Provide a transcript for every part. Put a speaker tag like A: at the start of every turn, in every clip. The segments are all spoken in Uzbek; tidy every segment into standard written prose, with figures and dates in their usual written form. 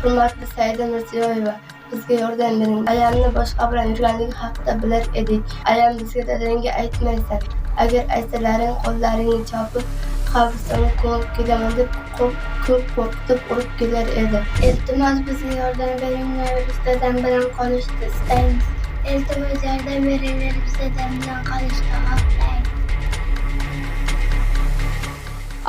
A: Hurmatli Saida Mirziyoyeva, bizga yordam bering. Ayamni boshqa bilan yurganligi haqida bilar edik. Ayam bizga dadangga aytmaysan. Agar aytsalaring qo'llaringni chopib, qabristonga ko'mib kelaman deb ko'p qo'rqitib urib kelar edi.
B: Iltimos, bizga yordam beringlar, biz dadam bilan qolishni istaymiz. Iltimos, yordam beringlar, biz dadam bilan qolishni xohlaymiz.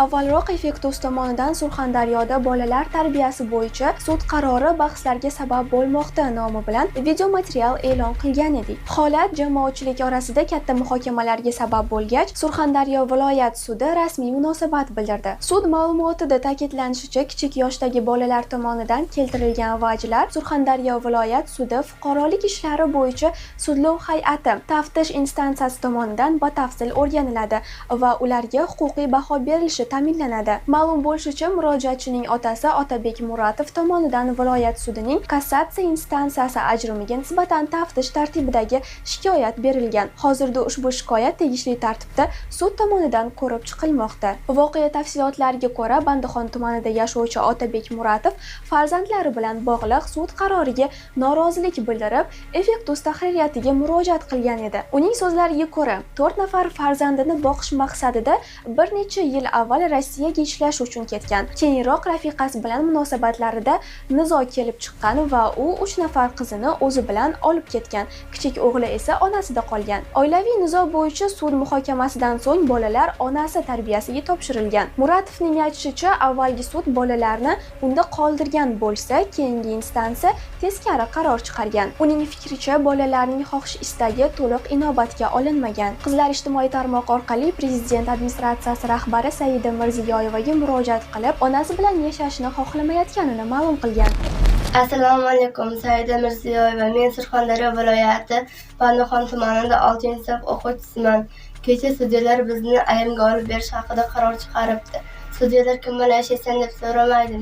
C: Avvalroq Effektus tomonidan Surxondaryoda bolalar tarbiyasi bo'yicha sud qarori bahslarga sabab bo'lmoqda nomi bilan videomaterial e'lon qilgan edik. Holat jamoatchilik orasida katta muhokamalarga sabab bo'lgach, Surxondaryo viloyat sudi rasmiy munosabat bildirdi. Sud ma'lumotida ta'kidlanishicha, kichik yoshdagi bolalar tomonidan keltirilgan vajlar Surxondaryo viloyat sudi fuqarolik ishlari bo'yicha sudlov hay'ati taftish instansiyasi tomonidan batafsil o'rganiladi va ularga huquqiy baho berilishi ta'minlanadi. Ma'lum bo'lishicha, murojaatchining otasi Otabek Muratov tomonidan viloyat sudining kassatsiya instansiyasi ajrimiga nisbatan taftish tartibidagi shikoyat berilgan. Hozirda ushbu shikoyat tegishli tartibda sud tomonidan ko'rib chiqilmoqda. Voqea tafsilotlariga ko'ra, Bandixon tumanida yashovchi Otabek Muratov farzandlari bilan bog'liq sud qaroriga norozilik bildirib, Effektus tahririyatiga murojaat qilgan edi. Uning so'zlariga ko'ra, 4 nafar farzandini boqish maqsadida bir necha yil avval Rossiyaga ishlash uchun ketgan. Keyinroq rafiqasi bilan munosabatlarida nizo kelib chiqqan va u 3 nafar qizini o'zi bilan olib ketgan. Kichik o'g'li esa onasida qolgan. Oilaviy nizo bo'yicha sud muhokamasidan so'ng bolalar onasi tarbiyasiga topshirilgan. Muratovning aytishicha, avvalgi sud bolalarni unda qoldirgan bo'lsa, keyingi instansiya teskari qaror chiqargan. Uning fikricha, bolalarning xohish-istagi to'liq inobatga olinmagan. Qizlar ijtimoiy tarmoq orqali prezident administratsiyasi rahbari Saida Mirziyoyevaga murojaat qilib, onasi bilan yashashni xohlamayotganini ma'lum qilgan.
A: Assalomu alaykum, Saida Mirziyoyeva. Men Surxondaryo viloyati Bandixon tumanida 6-sinf o'quvchisiman. Kecha sudyalar bizni ayamga olib berish haqida qaror chiqaribdi. Sudyalar kim bilan yashaysan deb so'ramaydi.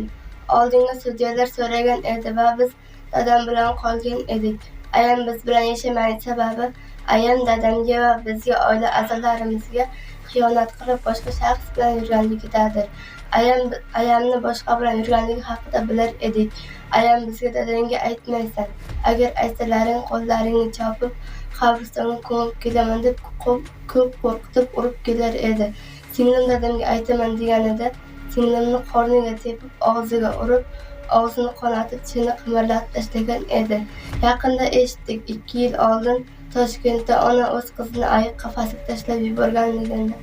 A: Oldingi sudyalar so'ragan edi va biz dadam bilan qolgan edik. Ayam biz bilan yashamaydi, sababi ayam dadamga va bizga, oila a'zolarimizga xiyonat qilib boshqa shaxs bilan yurganligidadir. Ayamni boshqa bilan yurganligi haqida bilar edik. Ayam bizga dadangga aytmaysan. Agar aytsalaring qo'llaringni chopib, qabristonga ko'mib kelaman deb ko'p qo'rqitib urib kelar edi. Singlim dadamga aytaman deganida, singlimni qorniga tepib, og'ziga urib, og'zini qonatib, tishini qimirlatib tashlagan edi. Yaqinda eshitdik, 2 yil oldin Toshkentda ona o'z qizini ayiq qafasiga tashlab yuborganligini.